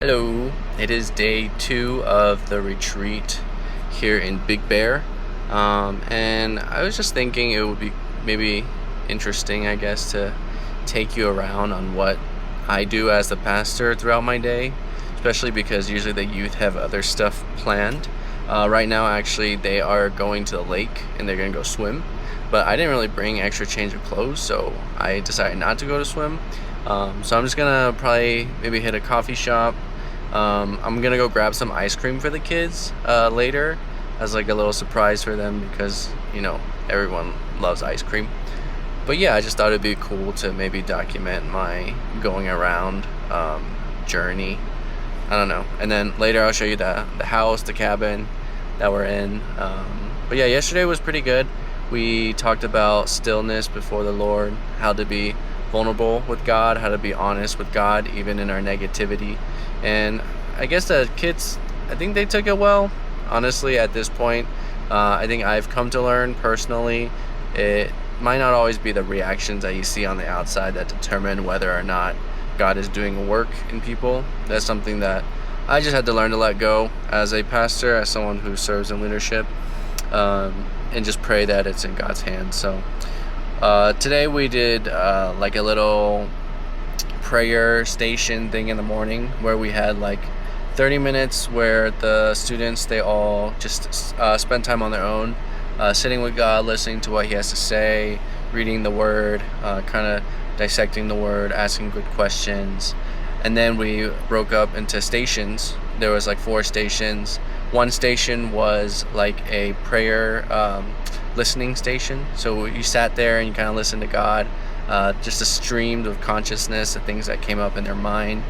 Hello, it is day 2 of the retreat here in Big Bear. And I was just thinking it would be maybe interesting, I guess, to take you around on what I do as the pastor throughout my day, especially because usually the youth have other stuff planned. Right now, actually, they are going to the lake and they're going to go swim, but I didn't really bring extra change of clothes, so I decided not to go to swim. So I'm just gonna probably maybe hit a coffee shop. I'm gonna go grab some ice cream for the kids later as like a little surprise for them because everyone loves ice cream. But yeah, I just thought it'd be cool to maybe document my going around journey. I don't know. And then later I'll show you the house, the cabin that we're in. But yeah, yesterday was pretty good. We talked about stillness before the Lord, how to be vulnerable with God, how to be honest with God, even in our negativity. And I guess the kids, I think they took it well. Honestly, at this point, I think I've come to learn personally, it might not always be the reactions that you see on the outside that determine whether or not God is doing a work in people. That's something that I just had to learn to let go as a pastor, as someone who serves in leadership, and just pray that it's in God's hands. So today we did like a little prayer station thing in the morning where we had like 30 minutes where the students, they all just spend time on their own, sitting with God, listening to what he has to say, reading the word, kind of dissecting the word, asking good questions. And then we broke up into stations. There was like 4 stations. One station was like a prayer listening station. So you sat there and you kind of listened to God, just a stream of consciousness, the things that came up in their mind.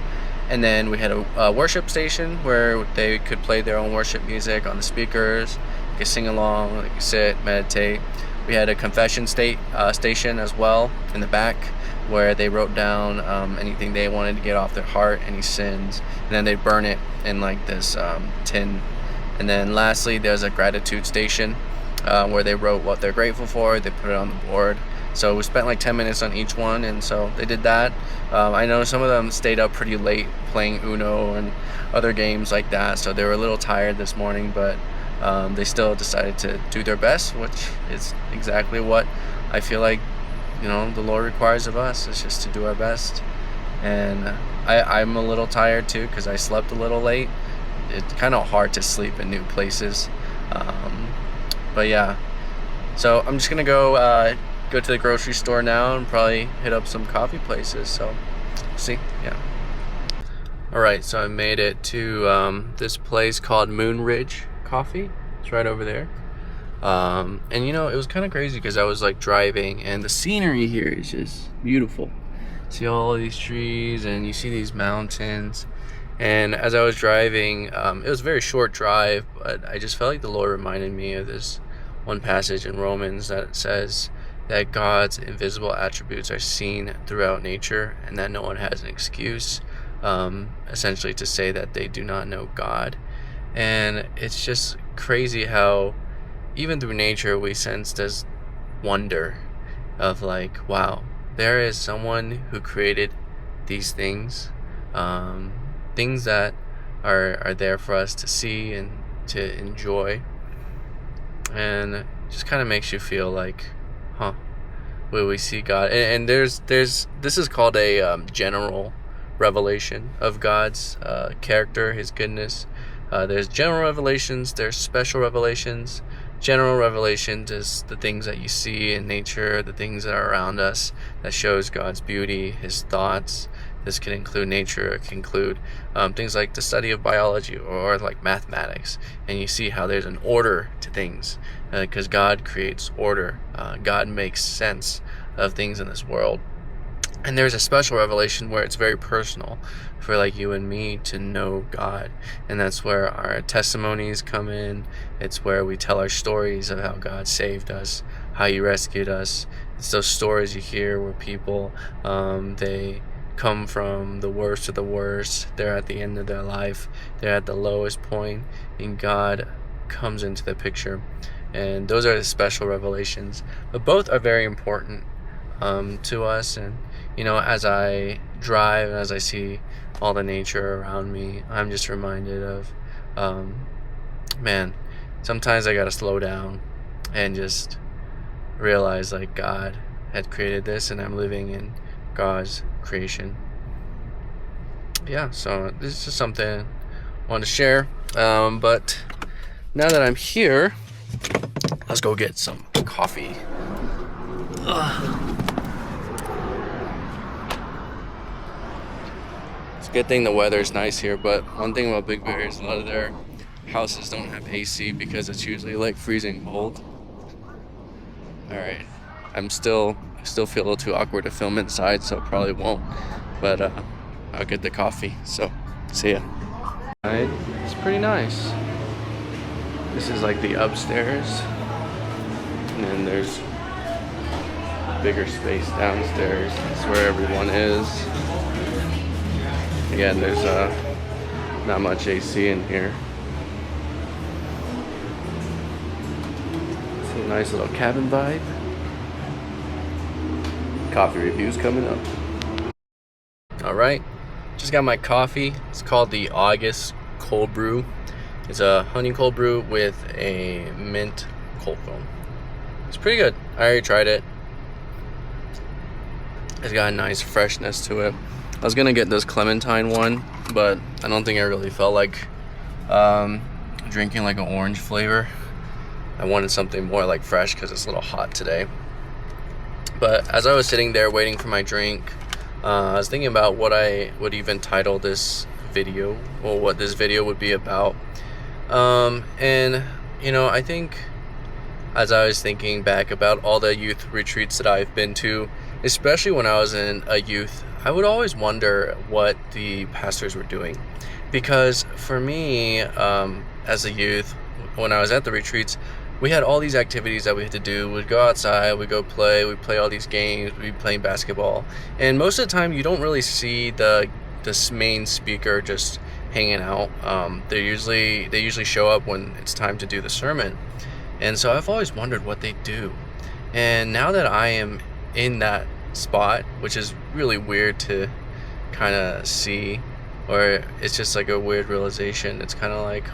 And then we had a worship station where they could play their own worship music on the speakers. They could sing along, they could sit, meditate. We had a confession station as well in the back where they wrote down anything they wanted to get off their heart, any sins, and then they burn it in like this tin. And then lastly, there's a gratitude station where they wrote what they're grateful for. They put it on the board. So we spent like 10 minutes on each one, and so they did that. I know some of them stayed up pretty late playing Uno and other games like that, so they were a little tired this morning, but they still decided to do their best, which is exactly what I feel like the Lord requires of us, is just to do our best. And I'm a little tired too because I slept a little late. It's kind of hard to sleep in new places, but yeah. So I'm just gonna go to the grocery store now and probably hit up some coffee places. So see, yeah. All right, so I made it to this place called Moon Ridge Coffee. It's right over there. And it was kind of crazy because I was like driving and the scenery here is just beautiful. See all these trees and you see these mountains. And as I was driving, it was a very short drive, but I just felt like the Lord reminded me of this one passage in Romans that says that God's invisible attributes are seen throughout nature and that no one has an excuse, essentially to say that they do not know God. And it's just crazy how even through nature we sense this wonder of like, wow, there is someone who created these things, things that are there for us to see and to enjoy. And it just kind of makes you feel like, will we see God? And there's this is called a general revelation of God's character, his goodness. There's general revelations, there's special revelations. General revelations is the things that you see in nature, the things that are around us that shows God's beauty, his thoughts. This can include nature, it can include things like the study of biology or like mathematics. And you see how there's an order to things because God creates order. God makes sense of things in this world. And there's a special revelation where it's very personal for like you and me to know God. And that's where our testimonies come in. It's where we tell our stories of how God saved us, how he rescued us. It's those stories you hear where people, they come from the worst of the worst. They're at the end of their life. They're at the lowest point, and God comes into the picture. And those are the special revelations. But both are very important to us. And as I drive, and as I see all the nature around me, I'm just reminded of, man, sometimes I gotta slow down and just realize like God had created this and I'm living in God's creation. Yeah, so this is just something I wanted to share. But now that I'm here, let's go get some coffee. It's a good thing the weather's nice here, but one thing about Big Bear is a lot of their houses don't have AC because it's usually like freezing cold. Alright, I still feel a little too awkward to film inside, so probably won't, but I'll get the coffee, so see ya. Alright, it's pretty nice. This is like the upstairs, and then there's bigger space downstairs. That's where everyone is. Again, there's not much AC in here. It's a nice little cabin vibe. Coffee reviews coming up. Alright, just got my coffee. It's called the August Cold Brew. It's a honey cold brew with a mint cold foam. It's pretty good. I already tried it. It's got a nice freshness to it. I was gonna get this clementine one, but I don't think I really felt like drinking like an orange flavor. I wanted something more like fresh because it's a little hot today. But as I was sitting there waiting for my drink, I was thinking about what I would even title this video, or what this video would be about. And you know, I think as I was thinking back about all the youth retreats that I've been to, especially when I was in a youth, I would always wonder what the pastors were doing. Because for me, as a youth, when I was at the retreats, we had all these activities that we had to do. We'd go outside, we'd go play, we'd play all these games, we'd be playing basketball. And most of the time, you don't really see the main speaker just hanging out. They usually show up when it's time to do the sermon. And so I've always wondered what they do. And now that I am in that spot, which is really weird to kind of see, or it's just like a weird realization, it's kind of like,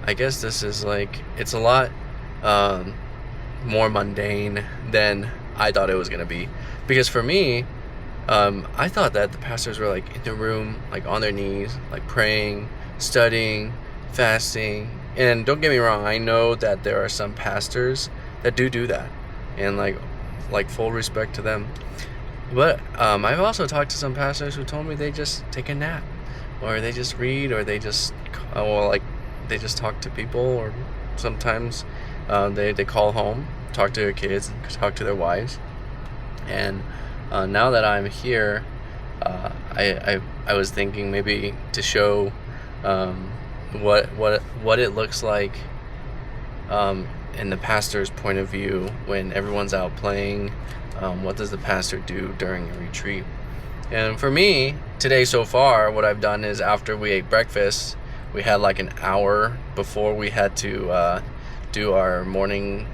I guess this is like, it's a lot more mundane than I thought it was going to be. Because for me, I thought that the pastors were like in the room, like on their knees, like praying, studying, fasting. And don't get me wrong, I know that there are some pastors that do that, and like full respect to them. But I've also talked to some pastors who told me they just take a nap, or they just read, or they just they just talk to people, or sometimes they call home, talk to their kids, and talk to their wives. And now that I'm here, I was thinking maybe to show what it looks like in the pastor's point of view when everyone's out playing. What does the pastor do during a retreat? And for me, today so far, what I've done is after we ate breakfast, we had like an hour before we had to do our morning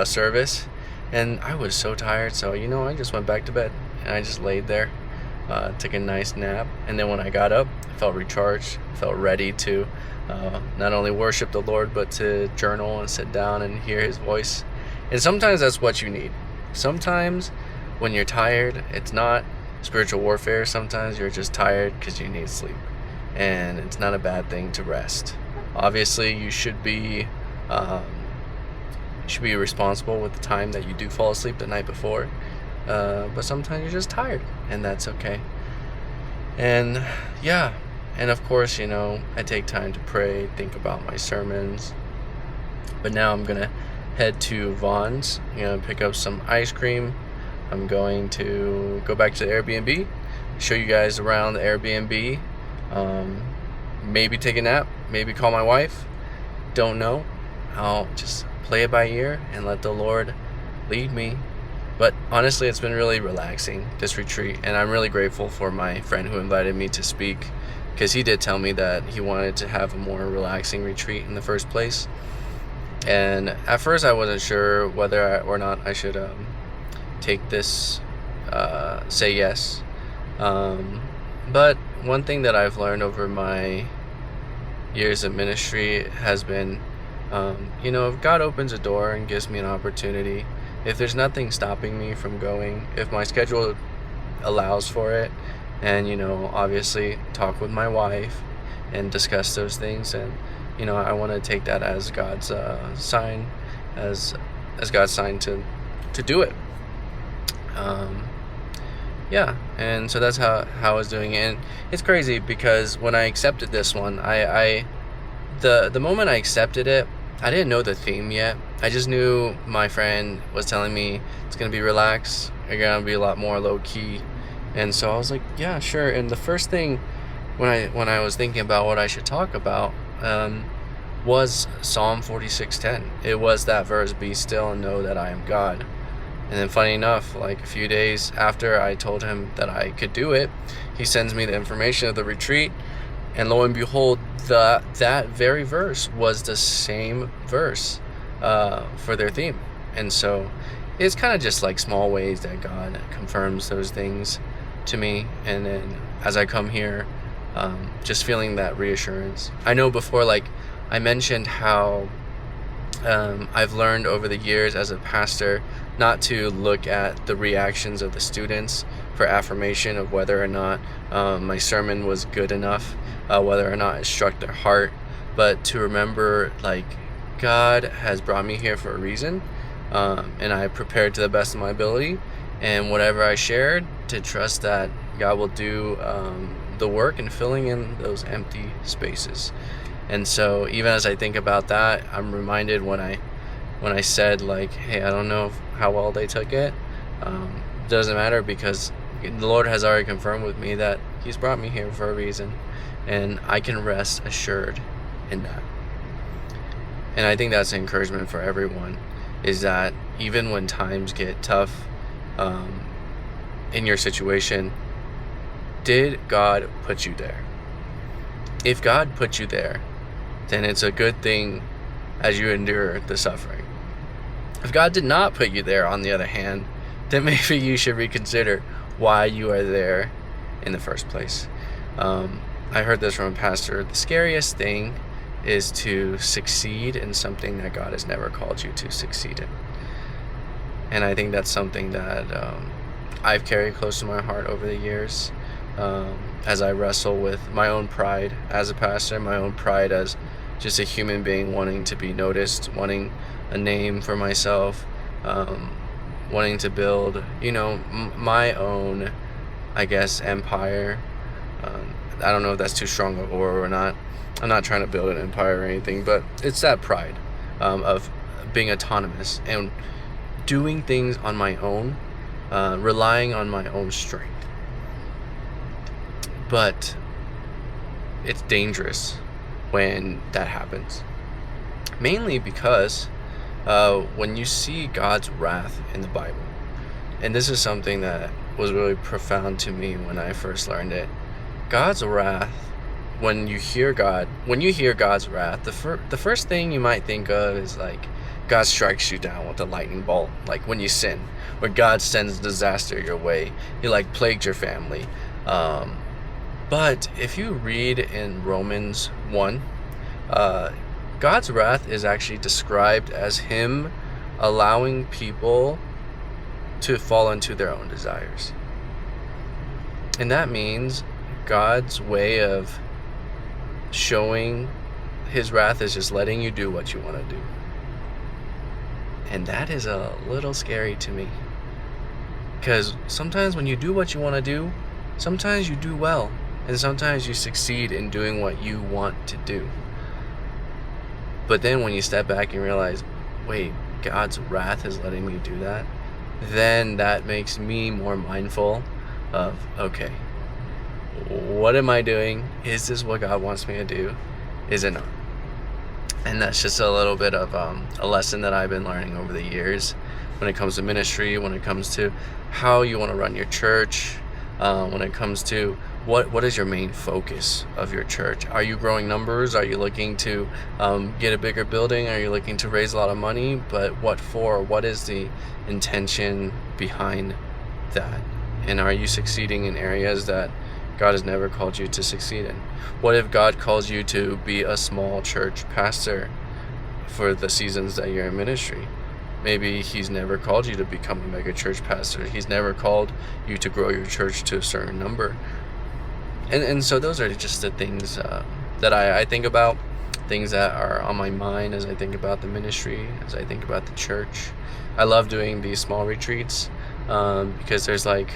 service. And I was so tired, so I just went back to bed. And I just laid there, took a nice nap. And then when I got up, I felt recharged, felt ready to not only worship the Lord, but to journal and sit down and hear His voice. And sometimes that's what you need. Sometimes when you're tired, it's not spiritual warfare. Sometimes you're just tired because you need sleep. And it's not a bad thing to rest. Obviously, you should be responsible with the time that you do fall asleep the night before. But sometimes you're just tired, and that's okay. And yeah, and of course, I take time to pray, think about my sermons. But now I'm gonna head to Vons, pick up some ice cream. I'm going to go back to the Airbnb, show you guys around the Airbnb, maybe take a nap, maybe call my wife, don't know. I'll just play it by ear and let the Lord lead me. But honestly, it's been really relaxing, this retreat, and I'm really grateful for my friend who invited me to speak, because he did tell me that he wanted to have a more relaxing retreat in the first place. And at first I wasn't sure whether or not I should take this, say yes. Um, but one thing that I've learned over my years of ministry has been, if God opens a door and gives me an opportunity, if there's nothing stopping me from going, if my schedule allows for it, and obviously talk with my wife and discuss those things, and I want to take that as God's sign, as God's sign to do it. Yeah, and so that's how I was doing it. And it's crazy because when I accepted this one, the moment I accepted it, I didn't know the theme yet. I just knew my friend was telling me it's gonna be relaxed, you're gonna be a lot more low key, and so I was like, yeah, sure. And the first thing when I was thinking about what I should talk about, was Psalm 46:10. It was that verse, "Be still and know that I am God." And then funny enough, like a few days after I told him that I could do it, he sends me the information of the retreat, and lo and behold, that very verse was the same verse for their theme. And so it's kind of just like small ways that God confirms those things to me. And then as I come here, just feeling that reassurance. I know before, like I mentioned how I've learned over the years as a pastor not to look at the reactions of the students for affirmation of whether or not my sermon was good enough, whether or not it struck their heart, but to remember, like, God has brought me here for a reason, and I prepared to the best of my ability, and whatever I shared, to trust that God will do the work in filling in those empty spaces. And so even as I think about that, I'm reminded when I said, like, hey, I don't know how well they took it. Doesn't matter, because the Lord has already confirmed with me that He's brought me here for a reason, and I can rest assured in that. And I think that's an encouragement for everyone, is that even when times get tough in your situation, did God put you there? If God put you there, then it's a good thing as you endure the suffering. If God did not put you there, on the other hand, then maybe you should reconsider why you are there in the first place. I heard this from a pastor. The scariest thing is to succeed in something that God has never called you to succeed in. And I think that's something that I've carried close to my heart over the years, as I wrestle with my own pride as a pastor, my own pride as just a human being wanting to be noticed, wanting a name for myself, wanting to build, my own, I guess, empire. I don't know if that's too strong of a word or not. I'm not trying to build an empire or anything, but it's that pride of being autonomous and doing things on my own, relying on my own strength. But it's dangerous when that happens. Mainly because when you see God's wrath in the Bible, and this is something that was really profound to me when I first learned it. God's wrath, when you hear God's wrath, the first thing you might think of is like God strikes you down with a lightning bolt, like when you sin, where God sends disaster your way. He like plagued your family. But if you read in Romans 1, God's wrath is actually described as Him allowing people to fall into their own desires. And that means God's way of showing His wrath is just letting you do what you want to do. And that is a little scary to me. Because sometimes when you do what you want to do, sometimes you do well. And sometimes you succeed in doing what you want to do. But then when you step back and realize, wait, God's wrath is letting me do that, then that makes me more mindful of, okay, what am I doing? Is this what God wants me to do? Is it not? And that's just a little bit of a lesson that I've been learning over the years when it comes to ministry, when it comes to how you want to run your church, when it comes to what is your main focus of your church? Are you growing numbers? Are you looking to get a bigger building? Are you looking to raise a lot of money? But what for? What is the intention behind that? And are you succeeding in areas that God has never called you to succeed in? What if God calls you to be a small church pastor for the seasons that you're in ministry? Maybe he's never called you to become a mega church pastor. He's never called you to grow your church to a certain number. And so those are just the things that I think about, things that are on my mind as I think about the ministry, as I think about the church. I love doing these small retreats because there's like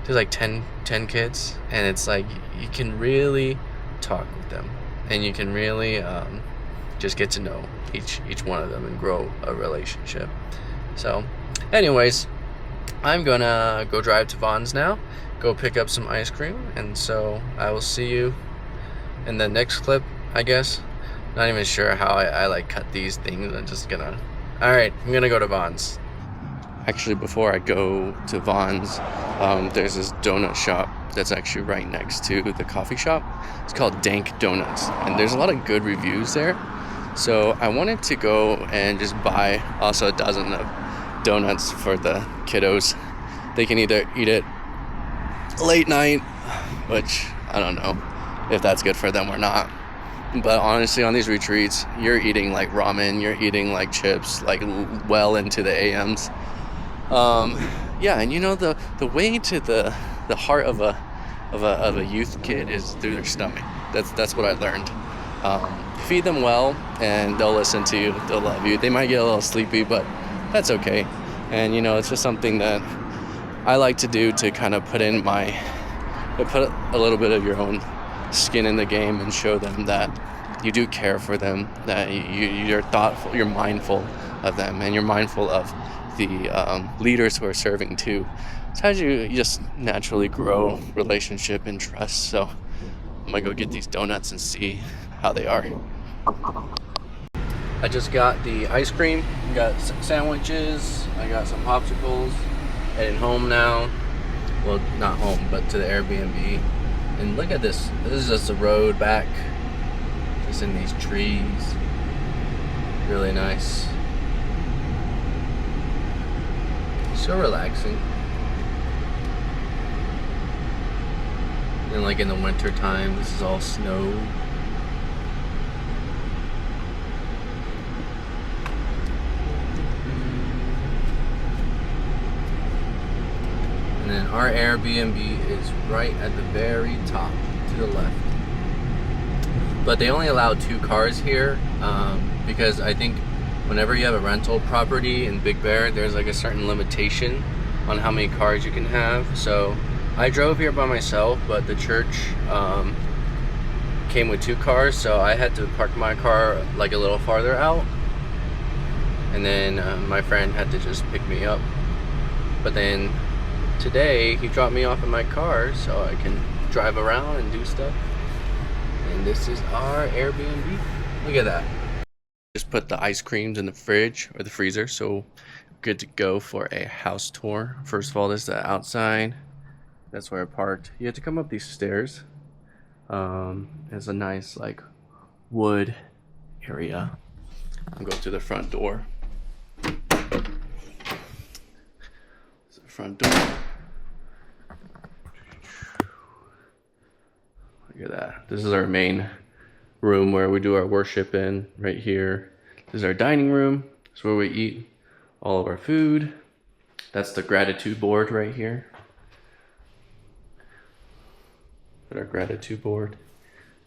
10 kids, and it's like you can really talk with them, and you can really just get to know each one of them and grow a relationship. So anyways, I'm gonna go drive to Vons now, go pick up some ice cream, and so I will see you in the next clip, I guess. Not even sure how I like cut these things. I'm just gonna, alright, I'm gonna go to Vons. Actually, before I go to Vons, there's this donut shop that's actually right next to the coffee shop. It's called Dank Donuts, and there's a lot of good reviews there. So I wanted to go and just buy also a dozen of donuts for the kiddos. They can either eat it late night, which I don't know if that's good for them or not. But honestly, on these retreats, you're eating like ramen, you're eating like chips, like well into the AMs. Yeah, and you know the way to the heart of a youth kid is through their stomach. That's what I learned. Feed them well, and they'll listen to you. They'll love you. They might get a little sleepy, but that's okay. And you know, it's just something that I like to do to kind of put a little bit of your own skin in the game and show them that you do care for them, that you're thoughtful, you're mindful of them, and you're mindful of the leaders who are serving too. It's how you just naturally grow relationship and trust. So I'm gonna go get these donuts and see how they are. I just got the ice cream, got sandwiches, I got some popsicles, heading home now. Well, not home, but to the Airbnb. And look at this. This is just the road back, just in these trees. Really nice. So relaxing. And like in the winter time, this is all snow. And then our Airbnb is right at the very top to the left. But they only allow 2 cars here because I think whenever you have a rental property in Big Bear, there's like a certain limitation on how many cars you can have. So I drove here by myself, but the church came with 2 cars, so I had to park my car like a little farther out. And then my friend had to just pick me up. But then today he dropped me off in my car so I can drive around and do stuff. And this is our Airbnb. Look at that. Just put the ice creams in the fridge or the freezer, so good to go for a house tour. First of all, this is the outside. That's where I parked. You have to come up these stairs. It's a nice like wood area. I'll go to the front door. It's the front door. Look at that. This is our main room where we do our worship in, right here. This is our dining room. It's where we eat all of our food. That's the gratitude board right here. Put our gratitude board.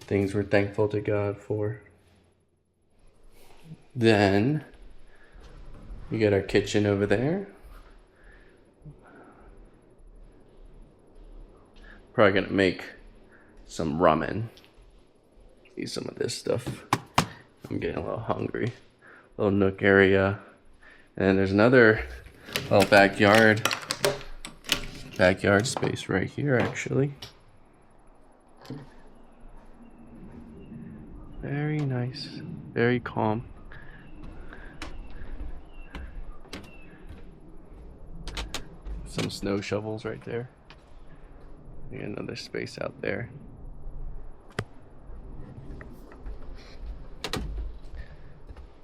Things we're thankful to God for. Then we got our kitchen over there. Probably gonna make some ramen. Eat some of this stuff. I'm getting a little hungry. Little nook area. And there's another little backyard space right here actually. Very nice, very calm. Some snow shovels right there. And another space out there.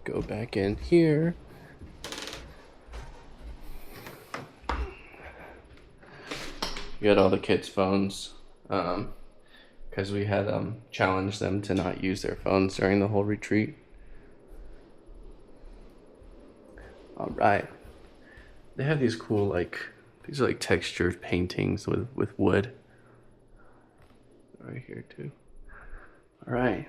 Go back in here. we had all the kids' phones, because we had challenged them to not use their phones during the whole retreat. All right. They have these cool, like, these are like textured paintings with wood. Right here too. All right.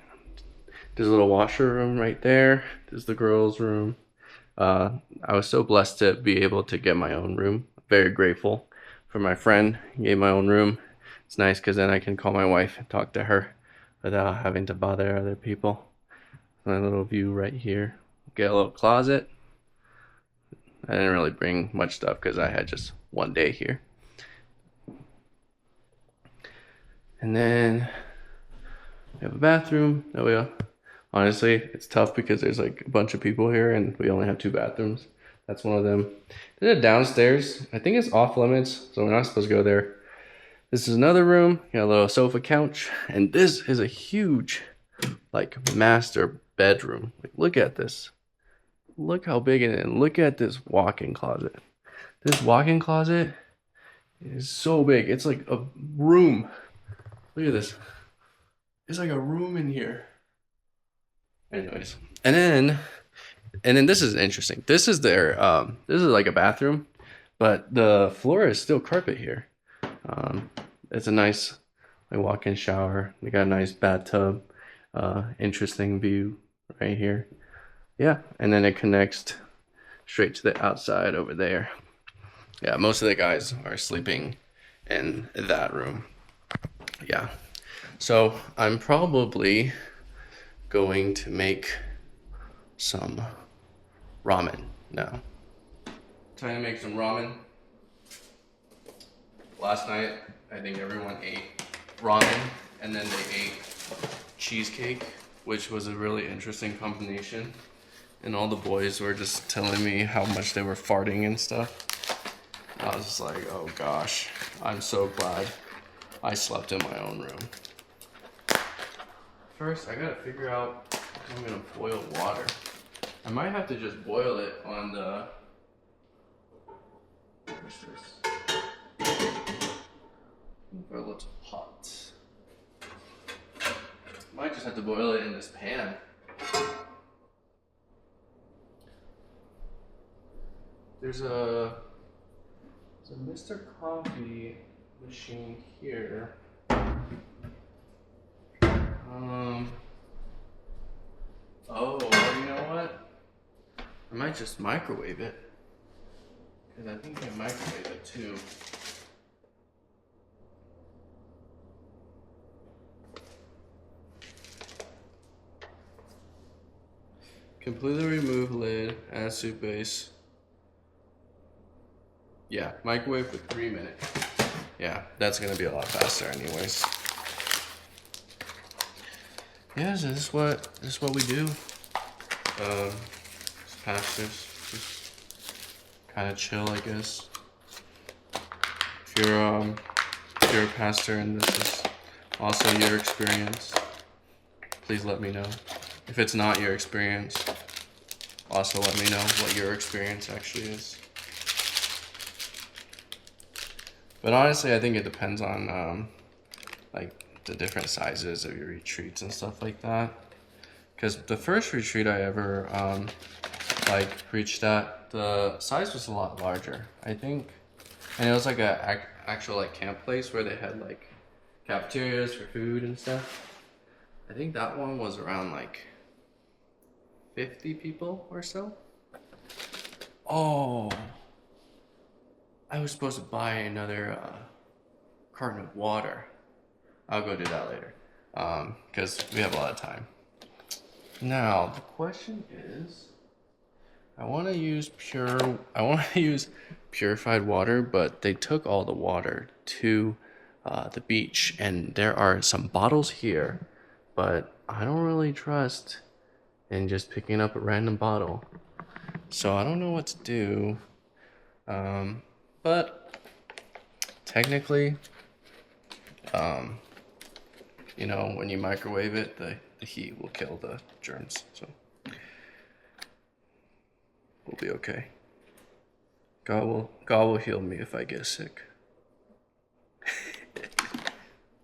There's a little washer room right there. There's the girls' room. I was so blessed to be able to get my own room. Very grateful for my friend. He gave my own room. It's nice because then I can call my wife and talk to her without having to bother other people. My little view right here. Get a little closet. I didn't really bring much stuff because I had just one day here. And then we have a bathroom. There we go. Honestly, it's tough because there's like a bunch of people here and we only have 2 bathrooms. That's one of them. There's a downstairs. I think it's off limits, so we're not supposed to go there. This is another room. Got a little sofa couch. And this is a huge, like, master bedroom. Like, look at this. Look how big it is. And look at this walk-in closet. This walk-in closet is so big. It's like a room. Look at this. It's like a room in here. Anyways, and then this is interesting. This is their this is like a bathroom, but the floor is still carpet here. It's a nice like walk-in shower. They got a nice bathtub. Interesting view right here. Yeah, and then it connects straight to the outside over there. Yeah, most of the guys are sleeping in that room. Yeah, so I'm probably going to make some ramen now. Trying to make some ramen. Last night, I think everyone ate ramen and then they ate cheesecake, which was a really interesting combination. And all the boys were just telling me how much they were farting and stuff. I was just like, oh gosh, I'm so glad I slept in my own room. First, I gotta figure out how I'm gonna boil water. I might have to just boil it on the... What's this? For a little hot. Might just have to boil it in this pan. There's a Mr. Coffee machine here. Oh, you know what? I might just microwave it. Because I think I microwave it too. Completely remove lid, add soup base. Yeah, microwave for 3 minutes. Yeah, that's gonna be a lot faster anyways. Yeah, so this is what we do. Pastors, just kind of chill, I guess. If you're a pastor and this is also your experience, please let me know. If it's not your experience, also let me know what your experience actually is. But honestly, I think it depends on like the different sizes of your retreats and stuff like that. Because the first retreat I ever like preached at, the size was a lot larger, I think, and it was like a actual like camp place where they had like cafeterias for food and stuff. I think that one was around like 50 people or so. Oh, I was supposed to buy another carton of water. I'll go do that later, because we have a lot of time. Now, the question is, I want to use purified water, but they took all the water to the beach, and there are some bottles here, but I don't really trust in just picking up a random bottle. So I don't know what to do, but technically, you know, when you microwave it, the heat will kill the germs, so we'll be okay. God will heal me if I get sick.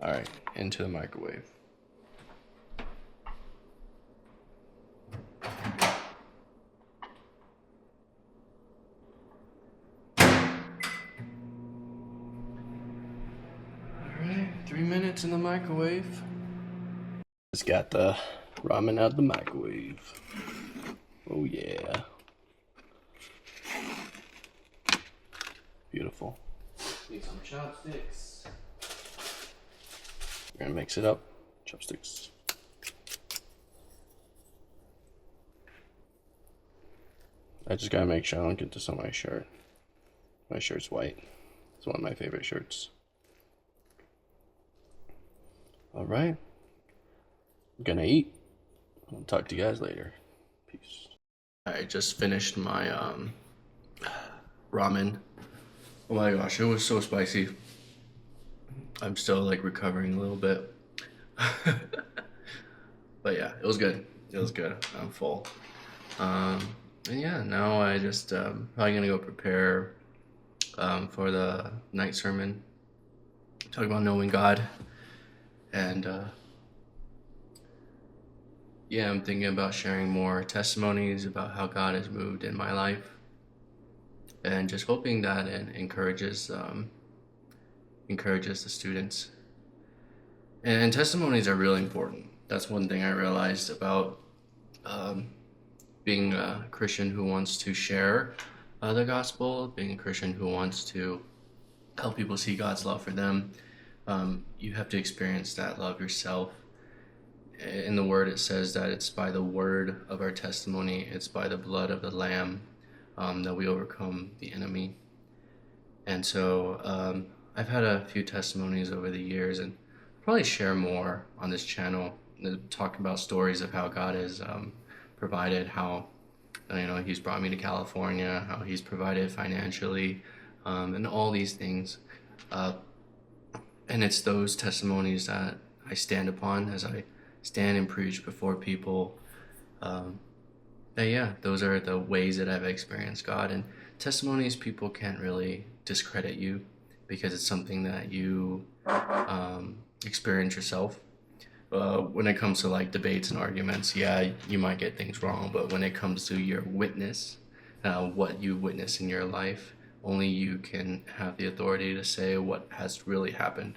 All right, into the microwave. All right, 3 minutes in the microwave. Just got the ramen out of the microwave. Oh yeah. Beautiful. Need some chopsticks. We're gonna mix it up. Chopsticks. I just gotta make sure I don't get this on my shirt. My shirt's white. It's one of my favorite shirts. Alright. I'm gonna eat. I'll talk to you guys later. Peace. I just finished my ramen. Oh my gosh, it was so spicy. I'm still like recovering a little bit. But yeah, it was good. It was good. I'm full. And yeah, now I just probably gonna go prepare for the night sermon. Talk about knowing God. And yeah, I'm thinking about sharing more testimonies about how God has moved in my life. And just hoping that it encourages the students. And testimonies are really important. That's one thing I realized about being a Christian who wants to share the gospel, being a Christian who wants to help people see God's love for them. You have to experience that love yourself. In the word, it says that it's by the word of our testimony, it's by the blood of the Lamb that we overcome the enemy. And so I've had a few testimonies over the years, and I'll probably share more on this channel, talk about stories of how God has provided, how he's brought me to California, how he's provided financially, and all these things. And it's those testimonies that I stand upon as I stand and preach before people. Yeah, those are the ways that I've experienced God. And testimonies, people can't really discredit you because it's something that you experience yourself. When it comes to like debates and arguments, yeah, you might get things wrong, but when it comes to your witness, what you witness in your life, only you can have the authority to say what has really happened.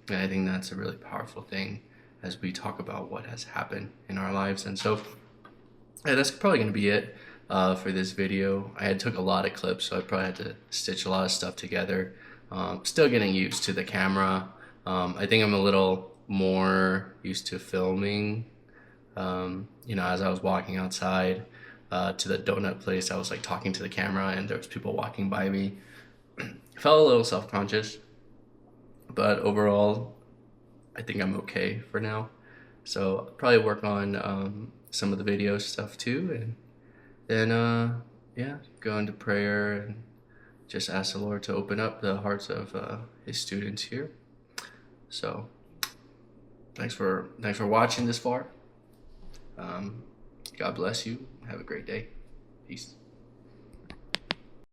And I think that's a really powerful thing as we talk about what has happened in our lives. And so yeah, that's probably going to be it for this video. I took a lot of clips, so I probably had to stitch a lot of stuff together. Still getting used to the camera. I think I'm a little more used to filming. As I was walking outside to the donut place, I was like talking to the camera and there was people walking by me. I felt a little self-conscious, but overall I think I'm okay for now. So I'll probably work on some of the video stuff too, and then yeah, go into prayer and just ask the Lord to open up the hearts of his students here. So thanks for watching this far. God bless you. Have a great day. Peace.